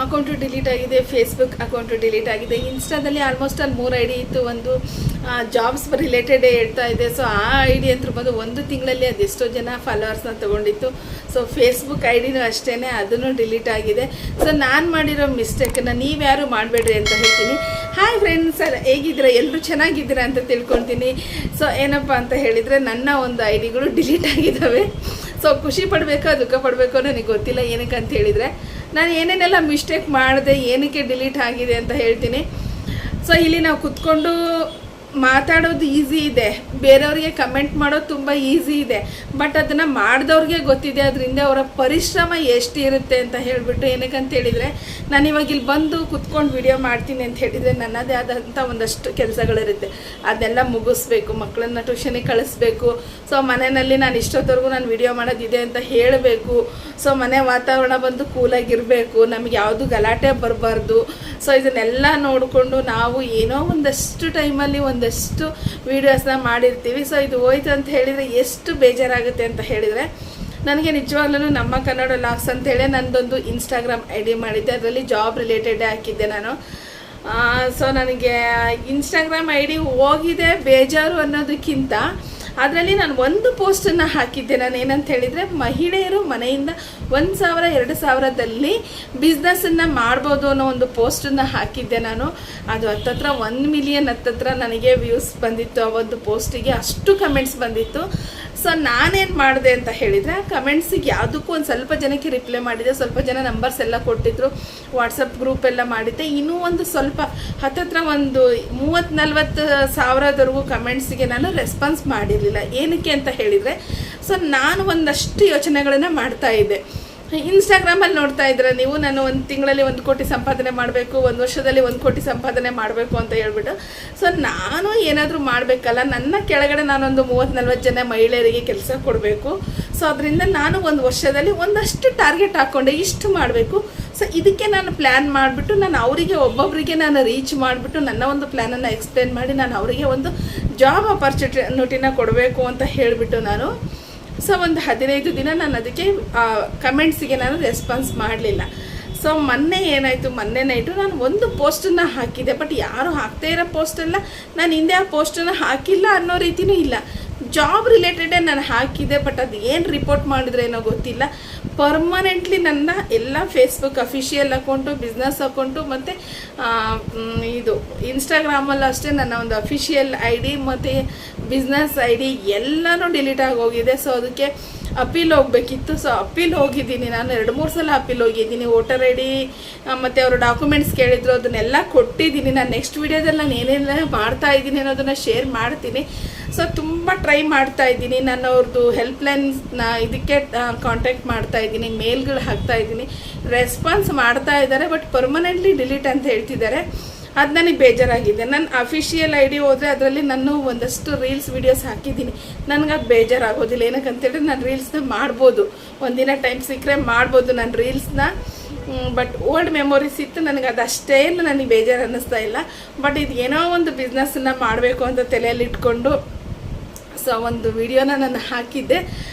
Account delete ಆಗಿದೆ, Facebook account delete ಆಗಿದೆ. ಇನ್ಸ್ಟಾದಲ್ಲಿ almost ಅಲ್ಲಿ 3 ID ಇತ್ತು. ಒಂದು ಜಾಬ್ಸ್ ರಿಲೇಟೆಡ್ ಹೇಳ್ತಾ ಇದೆ. ಸೊ ಆ ID ಅಂತ ಬಂದು 1 ತಿಂಗಳಲ್ಲಿ ಅದೆಷ್ಟೋ ಜನ ಫಾಲೋವರ್ಸ್ನ ತೊಗೊಂಡಿತ್ತು. ಸೊ ಫೇಸ್ಬುಕ್ ಐಡಿನೂ ಅಷ್ಟೇ, ಅದನ್ನು ಡಿಲೀಟ್ ಆಗಿದೆ. ಸೊ ನಾನು ಮಾಡಿರೋ ಮಿಸ್ಟೇಕನ್ನು ನೀವ್ಯಾರು ಮಾಡಬೇಡ್ರಿ ಅಂತ ಹೇಳ್ತೀನಿ. ಹಾಯ್ ಫ್ರೆಂಡ್ಸ್, ಹೇಗಿದ್ದೀರಾ? ಎಲ್ಲರೂ ಚೆನ್ನಾಗಿದ್ದೀರಾ ಅಂತ ತಿಳ್ಕೊತೀನಿ. ಸೊ ಏನಪ್ಪ ಅಂತ ಹೇಳಿದರೆ, ನನ್ನ ಒಂದು ಐಡಿಗಳು ಡಿಲೀಟ್ ಆಗಿದ್ದಾವೆ. ಸೊ ಖುಷಿ ಪಡಬೇಕೋ ದುಃಖ ಪಡಬೇಕೋ ನನಗೆ ಗೊತ್ತಿಲ್ಲ. ಏನಕ್ಕೆ ಅಂತ ಹೇಳಿದರೆ, ನಾನು ಏನೇನೆಲ್ಲ ಮಿಸ್ಟೇಕ್ ಮಾಡಿದೆ, ಏನಕ್ಕೆ ಡಿಲೀಟ್ ಆಗಿದೆ ಅಂತ ಹೇಳ್ತೀನಿ. ಸೊ ಇಲ್ಲಿ ನಾವು ಕುತ್ಕೊಂಡು ಮಾತಾಡೋದು ಈಸಿ ಇದೆ, ಬೇರೆಯವ್ರಿಗೆ ಕಮೆಂಟ್ ಮಾಡೋದು ತುಂಬ ಈಸಿ ಇದೆ. ಬಟ್ ಅದನ್ನು ಮಾಡಿದವ್ರಿಗೆ ಗೊತ್ತಿದೆ ಅದರಿಂದ ಅವರ ಪರಿಶ್ರಮ ಎಷ್ಟು ಇರುತ್ತೆ ಅಂತ ಹೇಳಿಬಿಟ್ಟು. ಏನಕ್ಕಂತ ಹೇಳಿದರೆ, ನಾನು ಇವಾಗ ಇಲ್ಲಿ ಬಂದು ಕುತ್ಕೊಂಡು ವಿಡಿಯೋ ಮಾಡ್ತೀನಿ ಅಂತ ಹೇಳಿದರೆ ನನ್ನದೇ ಆದಂಥ ಒಂದಷ್ಟು ಕೆಲಸಗಳಿರುತ್ತೆ. ಅದನ್ನೆಲ್ಲ ಮುಗಿಸ್ಬೇಕು, ಮಕ್ಕಳನ್ನ ಟ್ಯೂಷನಿಗೆ ಕಳಿಸ್ಬೇಕು. ಸೊ ಮನೆಯಲ್ಲಿ ನಾನು ಇಷ್ಟೊತ್ತವರೆಗೂ ನಾನು ವಿಡಿಯೋ ಮಾಡೋದಿದೆ ಅಂತ ಹೇಳಬೇಕು. ಸೊ ಮನೆ ವಾತಾವರಣ ಬಂದು ಕೂಲಾಗಿರಬೇಕು, ನಮಗೆ ಯಾವುದು ಗಲಾಟೆ ಬರಬಾರ್ದು. ಸೊ ಇದನ್ನೆಲ್ಲ ನೋಡಿಕೊಂಡು ನಾವು ಏನೋ ಒಂದಷ್ಟು ಟೈಮಲ್ಲಿ ಒಂದಷ್ಟು ವೀಡಿಯೋಸ್ನ ಮಾಡಿರ್ತೀವಿ. ಸೊ ಇದು ಹೋಯ್ತು ಅಂತ ಹೇಳಿದರೆ ಎಷ್ಟು ಬೇಜಾರಾಗುತ್ತೆ ಅಂತ ಹೇಳಿದರೆ, ನನಗೆ ನಿಜವಾಗ್ಲೂ ನಮ್ಮ ಕನ್ನಡ ಲಾಗ್ಸ್ ಅಂತೇಳಿ ನನ್ನದೊಂದು ಇನ್ಸ್ಟಾಗ್ರಾಮ್ ID ಮಾಡಿದ್ದೆ. ಅದರಲ್ಲಿ ಜಾಬ್ ರಿಲೇಟೆಡ್ ಹಾಕಿದ್ದೆ ನಾನು. ಸೊ ನನಗೆ ಇನ್ಸ್ಟಾಗ್ರಾಮ್ ID ಹೋಗಿದೆ ಬೇಜಾರು ಅನ್ನೋದಕ್ಕಿಂತ ಅದರಲ್ಲಿ ನಾನು ಒಂದು ಪೋಸ್ಟನ್ನು ಹಾಕಿದ್ದೆ. ನಾನು ಏನಂತ ಹೇಳಿದರೆ, ಮಹಿಳೆಯರು ಮನೆಯಿಂದ 1,000 2,000ದಲ್ಲಿ ಬಿಸ್ನೆಸ್ಸನ್ನು ಮಾಡ್ಬೋದು ಅನ್ನೋ ಒಂದು ಪೋಸ್ಟನ್ನು ಹಾಕಿದ್ದೆ ನಾನು. ಅದು ಹತ್ತತ್ರ 1 ಮಿಲಿಯನ್ ಹತ್ತತ್ರ ನನಗೆ ವ್ಯೂಸ್ ಬಂದಿತ್ತು. ಆ ಒಂದು ಪೋಸ್ಟಿಗೆ ಅಷ್ಟು ಕಮೆಂಟ್ಸ್ ಬಂದಿತ್ತು. ಸೊ ನಾನೇನು ಮಾಡಿದೆ ಅಂತ ಹೇಳಿದರೆ, ಕಮೆಂಟ್ಸಿಗೆ ಯಾವುದಕ್ಕೂ ಒಂದು ಸ್ವಲ್ಪ ಜನಕ್ಕೆ ರಿಪ್ಲೈ ಮಾಡಿದೆ. ಸ್ವಲ್ಪ ಜನ ನಂಬರ್ಸ್ ಎಲ್ಲ ಕೊಟ್ಟಿದ್ರು, ವಾಟ್ಸಪ್ ಗ್ರೂಪ್ ಎಲ್ಲ ಮಾಡಿದ್ದೆ. ಇನ್ನೂ ಒಂದು ಸ್ವಲ್ಪ ಹತ್ತತ್ರ ಒಂದು 30-40 ಸಾವಿರದವರೆಗೂ ಕಮೆಂಟ್ಸಿಗೆ ನಾನು ರೆಸ್ಪಾನ್ಸ್ ಮಾಡಿರಲಿಲ್ಲ. ಏನಕ್ಕೆ ಅಂತ ಹೇಳಿದರೆ, ಸೊ ನಾನು ಒಂದಷ್ಟು ಯೋಚನೆಗಳನ್ನು ಮಾಡ್ತಾ ಇದ್ದೆ. ಇನ್ಸ್ಟಾಗ್ರಾಮಲ್ಲಿ ನೋಡ್ತಾ ಇದ್ರೆ ನೀವು, ನಾನು 1 ತಿಂಗಳಲ್ಲಿ 1 ಕೋಟಿ ಸಂಪಾದನೆ ಮಾಡಬೇಕು, 1 ವರ್ಷದಲ್ಲಿ 1 ಕೋಟಿ ಸಂಪಾದನೆ ಮಾಡಬೇಕು ಅಂತ ಹೇಳ್ಬಿಟ್ಟು. ಸೊ ನಾನು ಏನಾದರೂ ಮಾಡಬೇಕಲ್ಲ, ನನ್ನ ಕೆಳಗಡೆ ನಾನೊಂದು 30-40 ಜನ ಮಹಿಳೆಯರಿಗೆ ಕೆಲಸ ಕೊಡಬೇಕು. ಸೊ ಅದರಿಂದ ನಾನು 1 ವರ್ಷದಲ್ಲಿ ಒಂದಷ್ಟು ಟಾರ್ಗೆಟ್ ಹಾಕ್ಕೊಂಡೆ, ಇಷ್ಟು ಮಾಡಬೇಕು. ಸೊ ಇದಕ್ಕೆ ನಾನು ಪ್ಲ್ಯಾನ್ ಮಾಡಿಬಿಟ್ಟು ನಾನು ಅವರಿಗೆ ಒಬ್ಬೊಬ್ಬರಿಗೆ ನಾನು ರೀಚ್ ಮಾಡಿಬಿಟ್ಟು ನನ್ನ ಒಂದು ಪ್ಲ್ಯಾನನ್ನು ಎಕ್ಸ್ಪ್ಲೇನ್ ಮಾಡಿ ನಾನು ಅವರಿಗೆ ಒಂದು ಜಾಬ್ ಆಪರ್ಚುನಿಟಿನ ಕೊಡಬೇಕು ಅಂತ ಹೇಳಿಬಿಟ್ಟು ನಾನು. ಸೊ ಒಂದು 15 ದಿನ ನಾನು ಅದಕ್ಕೆ ಕಮೆಂಟ್ಸಿಗೆ ನಾನು ರೆಸ್ಪಾನ್ಸ್ ಮಾಡಲಿಲ್ಲ. ಸೊ ಮೊನ್ನೆ ಏನಾಯಿತು, ಮೊನ್ನೆ ನೈಟು ನಾನು ಒಂದು ಪೋಸ್ಟನ್ನು ಹಾಕಿದೆ. ಬಟ್ ಯಾರು ಹಾಕ್ತಾ ಇರೋ ಪೋಸ್ಟಲ್ಲ, ನಾನು ಹಿಂದೆ ಆ ಪೋಸ್ಟನ್ನು ಹಾಕಿಲ್ಲ ಅನ್ನೋ ರೀತಿಯೂ ಇಲ್ಲ. ಜಾಬ್ ರಿಲೇಟೆಡೇ ನಾನು ಹಾಕಿದೆ. ಬಟ್ ಅದು ಏನು ರಿಪೋರ್ಟ್ ಮಾಡಿದ್ರೆ ಏನೋ ಗೊತ್ತಿಲ್ಲ. ಪರ್ಮನೆಂಟ್ಲಿ ನನ್ನ ಎಲ್ಲ Facebook official account, business account ಮತ್ತು ಇದು ಇನ್ಸ್ಟಾಗ್ರಾಮಲ್ಲೂ ಅಷ್ಟೇ ನನ್ನ ಒಂದು ಅಫಿಷಿಯಲ್ ID ಮತ್ತು ಬಿಸ್ನೆಸ್ ID ಎಲ್ಲನೂ ಡಿಲೀಟ್ ಆಗೋಗಿದೆ. ಸೊ ಅದಕ್ಕೆ ಅಪೀಲ್ ಹೋಗಬೇಕಿತ್ತು. ಸೊ ಅಪೀಲ್ ಹೋಗಿದ್ದೀನಿ ನಾನು, 2-3 ಸಲ ಅಪೀಲ್ ಹೋಗಿದ್ದೀನಿ. ವೋಟರ್ ID ಮತ್ತು ಅವರು ಡಾಕ್ಯುಮೆಂಟ್ಸ್ ಕೇಳಿದ್ರು, ಅದನ್ನೆಲ್ಲ ಕೊಟ್ಟಿದ್ದೀನಿ. ನಾನು ನೆಕ್ಸ್ಟ್ ವೀಡಿಯೋದಲ್ಲಿ ನಾನು ಏನೆಲ್ಲ ಮಾಡ್ತಾಯಿದ್ದೀನಿ ಅನ್ನೋದನ್ನು ಶೇರ್ ಮಾಡ್ತೀನಿ. ಸೊ ತುಂಬ ಟ್ರೈ ಮಾಡ್ತಾಯಿದ್ದೀನಿ. ನಾನು ಅವ್ರದ್ದು ಹೆಲ್ಪ್ಲೈನ್ನ ಇದಕ್ಕೆ ಕಾಂಟ್ಯಾಕ್ಟ್ ಮಾಡ್ತಾಯಿದ್ದೀನಿ, ಮೇಲ್ಗಳು ಹಾಕ್ತಾಯಿದ್ದೀನಿ, ರೆಸ್ಪಾನ್ಸ್ ಮಾಡ್ತಾ ಇದ್ದಾರೆ. ಬಟ್ ಪರ್ಮನೆಂಟ್ಲಿ ಡಿಲೀಟ್ ಅಂತ ಹೇಳ್ತಿದ್ದಾರೆ. ಅದು ನನಗೆ ಬೇಜಾರಾಗಿದೆ. ನನ್ನ ಅಫಿಷಿಯಲ್ ID ಹೋದರೆ ಅದರಲ್ಲಿ ನಾನು ಒಂದಷ್ಟು ರೀಲ್ಸ್ ವೀಡಿಯೋಸ್ ಹಾಕಿದ್ದೀನಿ. ನನಗೆ ಅದು ಬೇಜಾರಾಗೋದಿಲ್ಲ. ಏನಕ್ಕಂತೇಳಿದ್ರೆ, ನಾನು ರೀಲ್ಸ್ನ ಮಾಡ್ಬೋದು, ಒಂದಿನ ಟೈಮ್ ಸಿಕ್ಕರೆ ಮಾಡ್ಬೋದು ನಾನು ರೀಲ್ಸ್ನ. ಬಟ್ ಓಲ್ಡ್ ಮೆಮೊರೀಸ್ ಇತ್ತು, ನನಗೆ ಅದು ಅಷ್ಟೇನು ನನಗೆ ಬೇಜಾರು ಅನ್ನಿಸ್ತಾ ಇಲ್ಲ. ಬಟ್ ಇದು ಏನೋ ಒಂದು ಬಿಸ್ನೆಸ್ಸನ್ನು ಮಾಡಬೇಕು ಅಂತ ತಲೆಯಲ್ಲಿ ಇಟ್ಕೊಂಡು ಸೊ ಒಂದು ವಿಡಿಯೋನ ನಾನು ಹಾಕಿದ್ದೆ.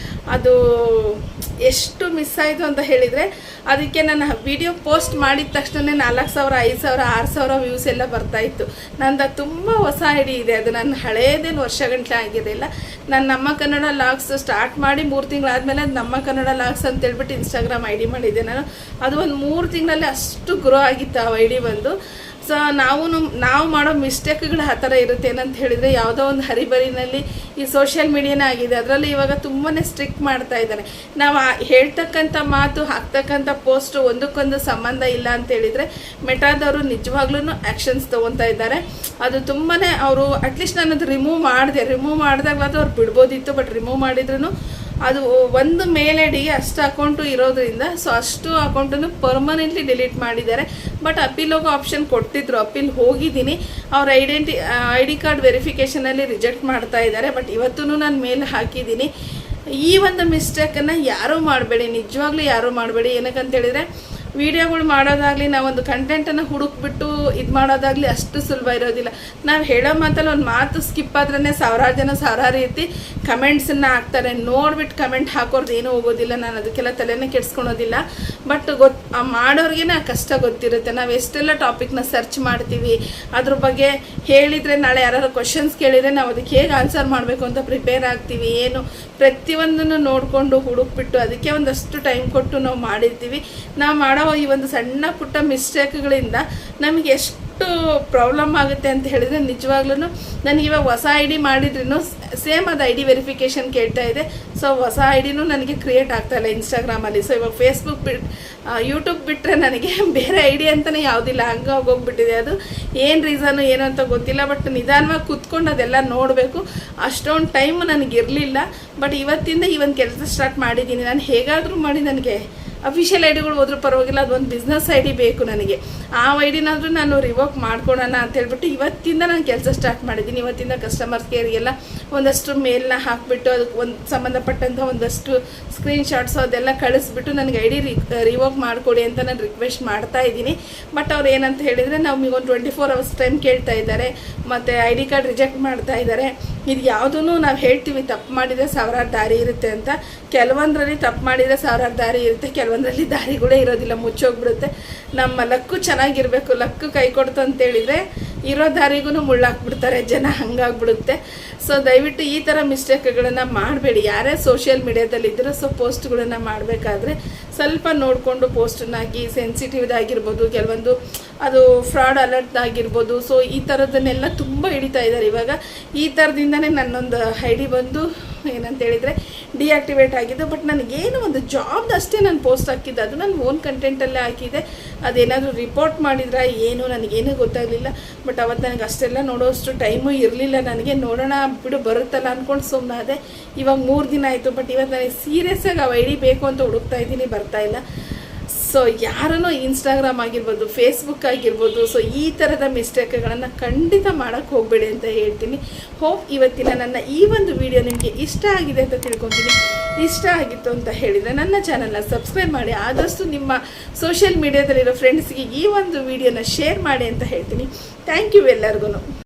ಅದು ಎಷ್ಟು ಮಿಸ್ ಆಯಿತು ಅಂತ ಹೇಳಿದರೆ, ಅದಕ್ಕೆ ನಾನು ವಿಡಿಯೋ ಪೋಸ್ಟ್ ಮಾಡಿದ ತಕ್ಷಣ 4,000 5,000 6,000 ವ್ಯೂಸ್ ಎಲ್ಲ ಬರ್ತಾಯಿತ್ತು. ನಂದು ತುಂಬ ಹೊಸ ID ಇದೆ, ಅದು ನನ್ನ ಹಳೇದೇನು ವರ್ಷಗಂಟಲೆ ಆಗಿರಲಿಲ್ಲ. ನಾನು ನಮ್ಮ ಕನ್ನಡ ಲಾಗ್ಸ್ ಸ್ಟಾರ್ಟ್ ಮಾಡಿ 3 ತಿಂಗಳಾದಮೇಲೆ ಅದು ನಮ್ಮ ಕನ್ನಡ ಲಾಗ್ಸ್ ಅಂತೇಳ್ಬಿಟ್ಟು ಇನ್ಸ್ಟಾಗ್ರಾಮ್ ID ಮಾಡಿದ್ದೆ ನಾನು. ಅದು ಒಂದು 3 ತಿಂಗಳಲ್ಲಿ ಅಷ್ಟು ಗ್ರೋ ಆಗಿತ್ತು ಆ ID ಬಂದು. ಸೊ ನಾವು ಮಾಡೋ ಮಿಸ್ಟೇಕ್ಗಳು ಆ ಥರ ಇರುತ್ತೆ. ಏನಂತ ಹೇಳಿದರೆ, ಯಾವುದೋ ಒಂದು ಹರಿಬರಿನಲ್ಲಿ ಈ ಸೋಷಿಯಲ್ ಮೀಡಿಯಾನೇ ಆಗಿದೆ. ಅದರಲ್ಲಿ ಇವಾಗ ತುಂಬಾ ಸ್ಟ್ರಿಕ್ಟ್ ಮಾಡ್ತಾ ಇದ್ದಾರೆ. ನಾವು ಹೇಳ್ತಕ್ಕಂಥ ಮಾತು, ಹಾಕ್ತಕ್ಕಂಥ ಪೋಸ್ಟು ಒಂದಕ್ಕೊಂದು ಸಂಬಂಧ ಇಲ್ಲ ಅಂತ ಹೇಳಿದರೆ ಮೆಟಾದವರು ನಿಜವಾಗ್ಲೂ ಆ್ಯಕ್ಷನ್ಸ್ ತೊಗೊತಾ ಇದ್ದಾರೆ. ಅದು ತುಂಬಾ ಅವರು ಅಟ್ಲೀಸ್ಟ್ ನಾನು ಅದು ರಿಮೂವ್ ಮಾಡಿದಾಗಲಾದ್ರೂ ಅವ್ರು ಬಿಡ್ಬೋದಿತ್ತು. ಬಟ್ ರಿಮೂವ್ ಮಾಡಿದ್ರೂ ಅದು ಒಂದು ಮೇಲ್ ಐಡಿಗೆ ಅಷ್ಟು ಅಕೌಂಟು ಇರೋದ್ರಿಂದ ಸೊ ಅಷ್ಟು ಅಕೌಂಟನ್ನು ಪರ್ಮನೆಂಟ್ಲಿ ಡಿಲೀಟ್ ಮಾಡಿದ್ದಾರೆ. ಬಟ್ ಅಪೀಲ್ ಹೋಗೋ ಆಪ್ಷನ್ ಕೊಡ್ತಿದ್ರು, ಅಪೀಲ್ ಹೋಗಿದ್ದೀನಿ. ಅವ್ರ ಐ ಡಿ ಕಾರ್ಡ್ ವೆರಿಫಿಕೇಷನಲ್ಲಿ ರಿಜೆಕ್ಟ್ ಮಾಡ್ತಾ ಇದ್ದಾರೆ. ಬಟ್ ಇವತ್ತೂ ನಾನು ಮೇಲ್ ಹಾಕಿದ್ದೀನಿ. ಈ ಒಂದು ಮಿಸ್ಟೇಕನ್ನು ಯಾರೂ ಮಾಡಬೇಡಿ, ನಿಜವಾಗ್ಲೂ ಯಾರೂ ಮಾಡಬೇಡಿ. ಏನಕ್ಕಂತೇಳಿದರೆ ವಿಡಿಯೋಗಳು ಮಾಡೋದಾಗಲಿ, ನಾವೊಂದು ಕಂಟೆಂಟನ್ನು ಹುಡುಕ್ಬಿಟ್ಟು ಇದು ಮಾಡೋದಾಗಲಿ ಅಷ್ಟು ಸುಲಭ ಇರೋದಿಲ್ಲ. ನಾವು ಹೇಳೋ ಮಾತಲ್ಲಿ ಒಂದು ಮಾತು ಸ್ಕಿಪ್ ಆದ್ರೇ ಸಾವಿರಾರು ಜನ ಸಾವಿರಾರು ರೀತಿ ಕಮೆಂಟ್ಸನ್ನು ಹಾಕ್ತಾರೆ. ನೋಡ್ಬಿಟ್ಟು ಕಮೆಂಟ್ ಹಾಕೋರ್ದು ಏನೂ ಹೋಗೋದಿಲ್ಲ. ನಾನು ಅದಕ್ಕೆಲ್ಲ ತಲೆನೇ ಕೆಡ್ಸ್ಕೊಳೋದಿಲ್ಲ. ಬಟ್ ಮಾಡೋರಿಗೆ ಆ ಕಷ್ಟ ಗೊತ್ತಿರುತ್ತೆ. ನಾವು ಎಷ್ಟೆಲ್ಲ ಟಾಪಿಕ್ನ ಸರ್ಚ್ ಮಾಡ್ತೀವಿ, ಅದ್ರ ಬಗ್ಗೆ ಹೇಳಿದರೆ ನಾಳೆ ಯಾರು ಕ್ವಶನ್ಸ್ ಕೇಳಿದರೆ ನಾವು ಅದಕ್ಕೆ ಹೇಗೆ ಆನ್ಸರ್ ಮಾಡಬೇಕು ಅಂತ ಪ್ರಿಪೇರ್ ಆಗ್ತೀವಿ. ಏನು ಪ್ರತಿಯೊಂದನ್ನು ನೋಡಿಕೊಂಡು ಹುಡುಕ್ಬಿಟ್ಟು ಅದಕ್ಕೆ ಒಂದಷ್ಟು ಟೈಮ್ ಕೊಟ್ಟು ನಾವು ಮಾಡಿರ್ತೀವಿ. ನಾವು ಮಾಡೋ ಈ ಒಂದು ಸಣ್ಣ ಪುಟ್ಟ ಮಿಸ್ಟೇಕ್ಗಳಿಂದ ನಮಗೆ ಎಷ್ಟು ಪ್ರಾಬ್ಲಮ್ ಆಗುತ್ತೆ ಅಂತ ಹೇಳಿದರೆ, ನಿಜವಾಗ್ಲೂ ನನಗೆ ಇವಾಗ ಹೊಸ ಐ ಡಿ ಮಾಡಿದ್ರೂ ಸೇಮ್ ಅದು ಐ ಡಿ ವೆರಿಫಿಕೇಷನ್ ಕೇಳ್ತಾ ಇದೆ. ಸೊ ಹೊಸ ಐ ಡಿನೂ ನನಗೆ ಕ್ರಿಯೇಟ್ ಆಗ್ತಾಯಿಲ್ಲ ಇನ್ಸ್ಟಾಗ್ರಾಮಲ್ಲಿ. ಸೊ ಇವಾಗ ಫೇಸ್ಬುಕ್ ಯೂಟ್ಯೂಬ್ ಬಿಟ್ಟರೆ ನನಗೆ ಬೇರೆ ಐ ಡಿ ಅಂತಲೇ ಯಾವುದಿಲ್ಲ, ಹಂಗೆ ಹೋಗ್ಬಿಟ್ಟಿದೆ. ಅದು ಏನು ರೀಸನು ಏನು ಅಂತ ಗೊತ್ತಿಲ್ಲ. ಬಟ್ ನಿಧಾನವಾಗಿ ಕೂತ್ಕೊಂಡು ಅದೆಲ್ಲ ನೋಡಬೇಕು. ಅಷ್ಟೊಂದು ಟೈಮ್ ನನಗಿರಲಿಲ್ಲ. ಬಟ್ ಇವತ್ತಿಂದ ಈ ಒಂದು ಕೆಲಸ ಸ್ಟಾರ್ಟ್ ಮಾಡಿದ್ದೀನಿ. ನಾನು ಹೇಗಾದರೂ ಮಾಡಿ ನನಗೆ ಅಫಿಷಿಯಲ್ ಐ ಡಿಗಳು ಹೋದ್ರೂ ಪರವಾಗಿಲ್ಲ, ಅದೊಂದು ಬಿಸ್ನೆಸ್ ಐ ಡಿ ಬೇಕು ನನಗೆ. ಆ ಐ ಡಿನಾದರೂ ನಾನು ರಿವೋಕ್ ಮಾಡ್ಕೊಳೋಣ ಅಂತ ಹೇಳ್ಬಿಟ್ಟು ಇವತ್ತಿಂದ ನಾನು ಕೆಲಸ ಸ್ಟಾರ್ಟ್ ಮಾಡಿದ್ದೀನಿ. ಇವತ್ತಿಂದ ಕಸ್ಟಮರ್ ಕೇರಿಗೆಲ್ಲ ಒಂದಷ್ಟು ಮೇಲ್ನ ಹಾಕಿಬಿಟ್ಟು ಅದಕ್ಕೆ ಒಂದು ಸಂಬಂಧಪಟ್ಟಂಥ ಒಂದಷ್ಟು ಸ್ಕ್ರೀನ್ಶಾಟ್ಸು ಅದೆಲ್ಲ ಕಳಿಸ್ಬಿಟ್ಟು ನನಗೆ ಐ ಡಿ ರಿವೋಕ್ ಮಾಡಿಕೊಡಿ ಅಂತ ನಾನು ರಿಕ್ವೆಸ್ಟ್ ಮಾಡ್ತಾ ಇದ್ದೀನಿ. ಬಟ್ ಅವ್ರು ಏನಂತ ಹೇಳಿದರೆ, ನಮಗೆ ಒಂದು 24 hours ಟೈಮ್ ಕೇಳ್ತಾ ಇದ್ದಾರೆ, ಮತ್ತು ಐ ಡಿ ಕಾರ್ಡ್ ರಿಜೆಕ್ಟ್ ಮಾಡ್ತಾ ಇದ್ದಾರೆ. ಇದು ಯಾವುದೂ ನಾವು ಹೇಳ್ತೀವಿ ತಪ್ಪು ಮಾಡಿದರೆ ಸಾವಿರಾರು ದಾರಿ ಇರುತ್ತೆ ಅಂತ. ಕೆಲವೊಂದರಲ್ಲಿ ತಪ್ಪು ಮಾಡಿದರೆ ಸಾವಿರಾರು ದಾರಿ ಇರುತ್ತೆ, ಕೆಲವೊಂದರಲ್ಲಿ ದಾರಿಗಳೇ ಇರೋದಿಲ್ಲ, ಮುಚ್ಚೋಗ್ಬಿಡುತ್ತೆ. ನಮ್ಮ ಲಕ್ಕು ಚೆನ್ನಾಗಿರಬೇಕು. ಲಕ್ಕು ಕೈ ಕೊಡ್ತು ಅಂತೇಳಿದರೆ ಇರೋ ದಾರಿಗೂ ಮುಳ್ಳಾಕ್ಬಿಡ್ತಾರೆ ಜನ, ಹಂಗಾಗ್ಬಿಡುತ್ತೆ. ಸೊ ದಯವಿಟ್ಟು ಈ ಥರ ಮಿಸ್ಟೇಕ್ಗಳನ್ನು ಮಾಡಬೇಡಿ. ಯಾರೇ ಸೋಷಿಯಲ್ ಮೀಡಿಯಾದಲ್ಲಿದ್ದರೂ ಸೊ ಪೋಸ್ಟ್ಗಳನ್ನು ಮಾಡಬೇಕಾದ್ರೆ ಸ್ವಲ್ಪ ನೋಡಿಕೊಂಡು ಪೋಸ್ಟನ್ನ ಹಾಕಿ. ಸೆನ್ಸಿಟಿವ್ದಾಗಿರ್ಬೋದು, ಕೆಲವೊಂದು ಅದು ಫ್ರಾಡ್ ಅಲರ್ಟ್ ಆಗಿರ್ಬೋದು. ಸೊ ಈ ಥರದನ್ನೆಲ್ಲ ತುಂಬ ಹಿಡಿತಾ ಇದ್ದಾರೆ ಇವಾಗ. ಈ ಥರದಿಂದನೇ ನನ್ನೊಂದು ಐ ಡಿ ಬಂದು ಏನಂತ ಹೇಳಿದರೆ ಡಿಆಕ್ಟಿವೇಟ್ ಆಗಿದ್ದು. ಬಟ್ ನನಗೇನು ಒಂದು ಜಾಬ್ದು ಅಷ್ಟೇ ನಾನು ಪೋಸ್ಟ್ ಹಾಕಿದ್ದೆ, ಅದು ನಾನು ಓನ್ ಕಂಟೆಂಟಲ್ಲೇ ಹಾಕಿದ್ದೆ. ಅದೇನಾದರೂ ರಿಪೋರ್ಟ್ ಮಾಡಿದ್ರೆ ಏನು ನನಗೇನೂ ಗೊತ್ತಾಗಲಿಲ್ಲ. ಬಟ್ ಅವತ್ತು ನನಗೆ ಅಷ್ಟೆಲ್ಲ ನೋಡೋಷ್ಟು ಟೈಮು ಇರಲಿಲ್ಲ ನನಗೆ. ನೋಡೋಣ ಬಿಡು ಬರುತ್ತಲ್ಲ ಅಂದ್ಕೊಂಡು ಸುಮ್ಮನಾದೆ. ಇವಾಗ 3 ದಿನ ಆಯಿತು. ಬಟ್ ಇವತ್ತು ನನಗೆ ಸೀರಿಯಸ್ಸಾಗಿ ಆ ಐ ಡಿ ಬೇಕು ಅಂತ ಹುಡುಕ್ತಾ ಇದ್ದೀನಿ, ಬರ್ತಾಯಿಲ್ಲ. ಸೊ ಯಾರನ್ನೋ ಇನ್ಸ್ಟಾಗ್ರಾಮ್ ಆಗಿರ್ಬೋದು, ಫೇಸ್ಬುಕ್ ಆಗಿರ್ಬೋದು, ಸೊ ಈ ಥರದ ಮಿಸ್ಟೇಕ್ಗಳನ್ನು ಖಂಡಿತ ಮಾಡೋಕ್ಕೆ ಹೋಗಬೇಡಿ ಅಂತ ಹೇಳ್ತೀನಿ. ಹೋಪ್ ಇವತ್ತಿನ ನನ್ನ ಈ ಒಂದು ವಿಡಿಯೋ ನಿಮಗೆ ಇಷ್ಟ ಆಗಿದೆ ಅಂತ ತಿಳ್ಕೊತೀನಿ. ಇಷ್ಟ ಆಗಿತ್ತು ಅಂತ ಹೇಳಿದರೆ ನನ್ನ ಚಾನಲ್ನ ಸಬ್ಸ್ಕ್ರೈಬ್ ಮಾಡಿ. ಆದಷ್ಟು ನಿಮ್ಮ ಸೋಷಿಯಲ್ ಮೀಡಿಯಾದಲ್ಲಿರೋ ಫ್ರೆಂಡ್ಸ್ಗೆ ಈ ಒಂದು ವಿಡಿಯೋನ ಶೇರ್ ಮಾಡಿ ಅಂತ ಹೇಳ್ತೀನಿ. ಥ್ಯಾಂಕ್ ಯು ಎಲ್ಲರಿಗೂ.